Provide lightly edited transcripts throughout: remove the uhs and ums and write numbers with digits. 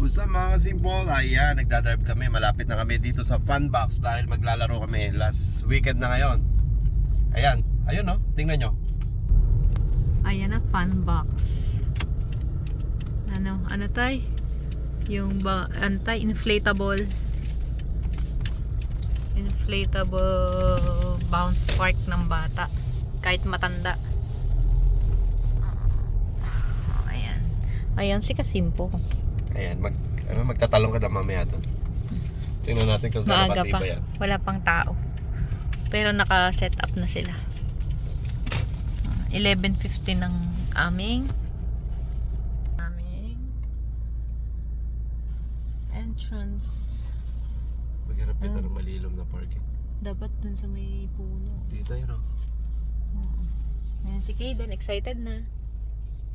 Sa mga simple, ayan, nagdadrive kami. Malapit na kami dito sa Funbox dahil maglalaro kami last weekend na ngayon. Ayan, ayun no, tingnan nyo. Ayan na, Funbox. Ano tay? Yung inflatable bounce park ng bata. Kahit matanda. Ayan. Ayan si Kasimpo. Ayan, magtatalong ka na mamaya doon. Tingnan natin kung gaano Maaga pa. ba yan. Wala pang tao. Pero naka-set up na sila. 11:50 ng aming entrance. Maghirap kita ng malilom na parking. Dapat dun sa may puno. Dito yun o. Ayan si Kaden, excited na.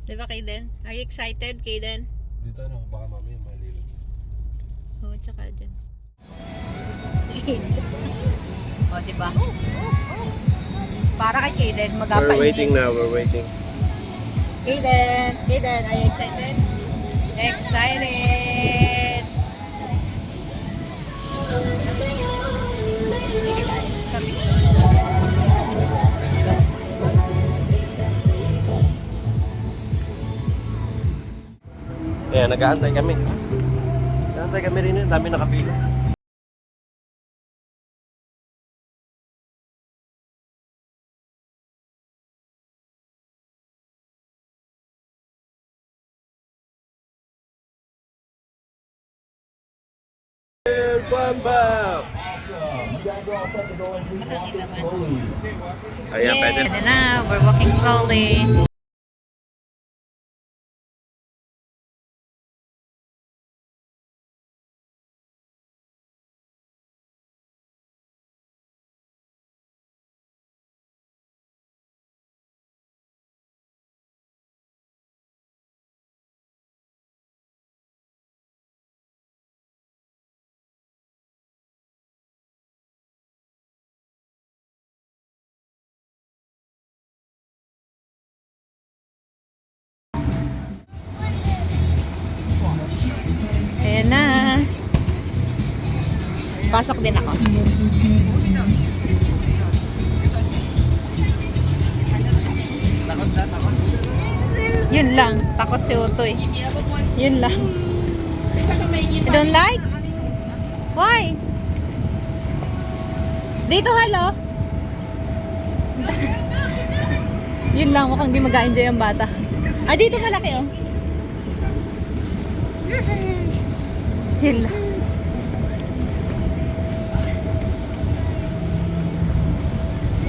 Diba Kaden? Are you excited, Kaden? Dito ano, baka mamaya malilom. Oo, tsaka dyan. O, diba? Para kay Kaden, We're waiting now, we're waiting. Kaden, are you excited? Excited! Ayan, nag-aantay kami. Nag-aantay kami rin yun, dami nakapila. Ayan, pwede. Pwede na, we're walking slowly. Ayan na. Pasok din ako. Takot siya, takot. Yun lang. Takot si Utoy. Yun lang. You don't like? Why? Dito, halo. Yun lang. Mukhang di mag-enjoy ang bata. Ah, dito malaki oh. Yun lang.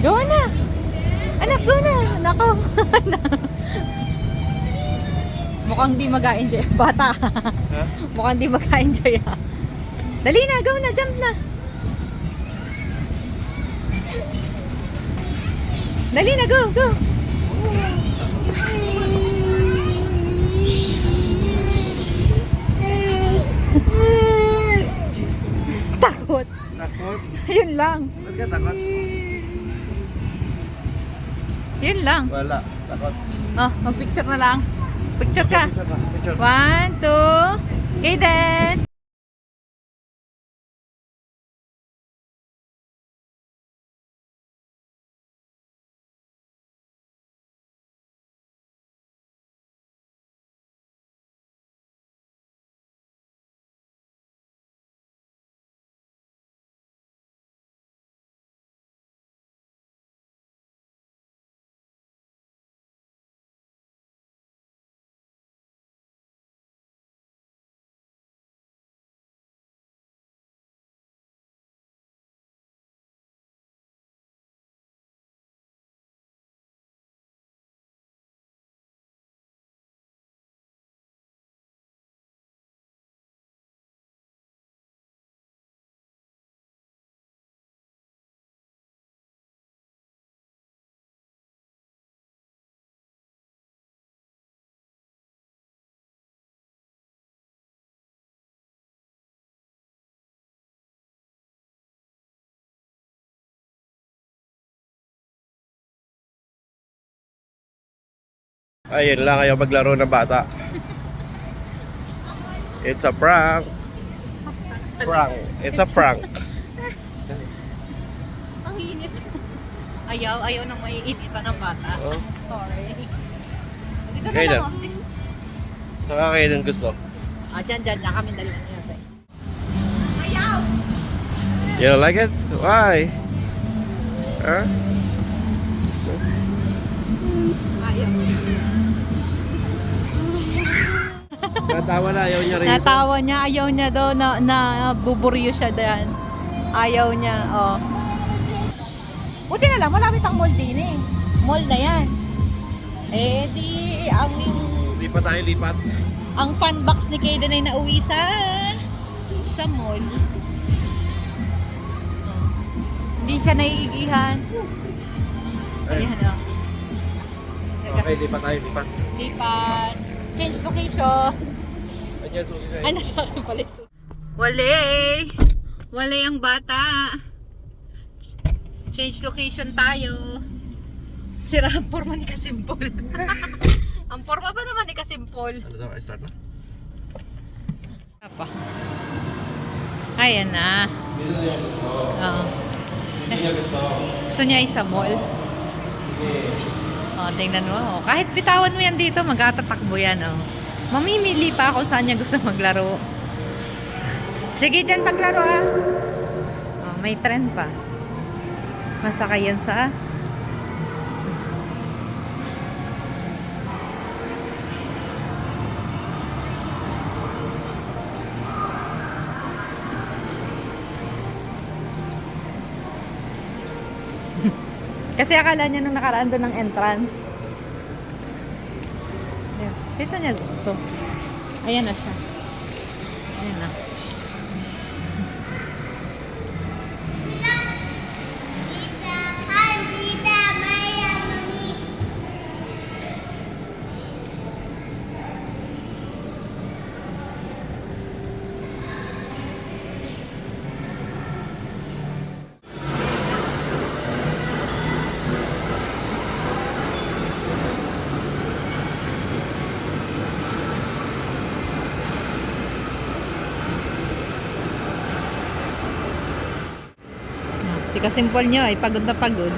Go na! Anak, go na! Nako! Mukhang di mag-enjoy ang bata. Huh? Mukhang di mag-enjoy. Dali na, go na, jump na. Dali na, go, go. Takot. Takot? Yun lang. Ba't ka takot? Yun lang. Wala, takot. Oh, mag-picture na lang. Picture ka. Picture. 1, 2. Kaden. Ayun lang, ayaw maglaro ng bata. It's a prank. Prank. It's a prank. Ang init. Ayaw nang maiinitan ng bata. Oh. Sorry. Dito na Okay, lang. then. Saka kayo din gusto. Dyan kami dalawa niya. Ayaw! You don't like it? Why? Huh? Ayaw. Natawa na, ayaw niya rin. Natawa niya, ayaw niya daw na buburyo siya dyan. Ayaw niya, oh. Buti na lang, malapit ang mall din eh. Mall na yan. Eh di, Hindi pa tayo lipat. ang fun box ni Kaden ay nauwi sa mall. Oh. Hindi siya naiigihan. Ayan, oh. Okay, lipat tayo, lipat. Lipat. Change location. Ayan, susi sa'yo. Ano sa akin pala? Wale ang bata. Change location tayo. Sira ang forma ni Kasimpol. Ang forma ba naman ni Kasimpol? Ano daw, start na? Apa? Ayan na. Dito niya gusto. Oo. Hindi niya gusto. Gusto niya isa mall. Oh, tingnan mo. Oh. Kahit bitawan mo yan dito, magkatatakbo yan. Oh. Mamimili pa kung saan niya gusto maglaro. Sige dyan paglaro ah. Oh, may trend pa. Masakay yan sa... Kasi akala niya nung nakaraan doon ng entrance. Dito niya gusto. Ayan na siya. Ayan na. Si Kasimpol nyo ay pagod na pagod.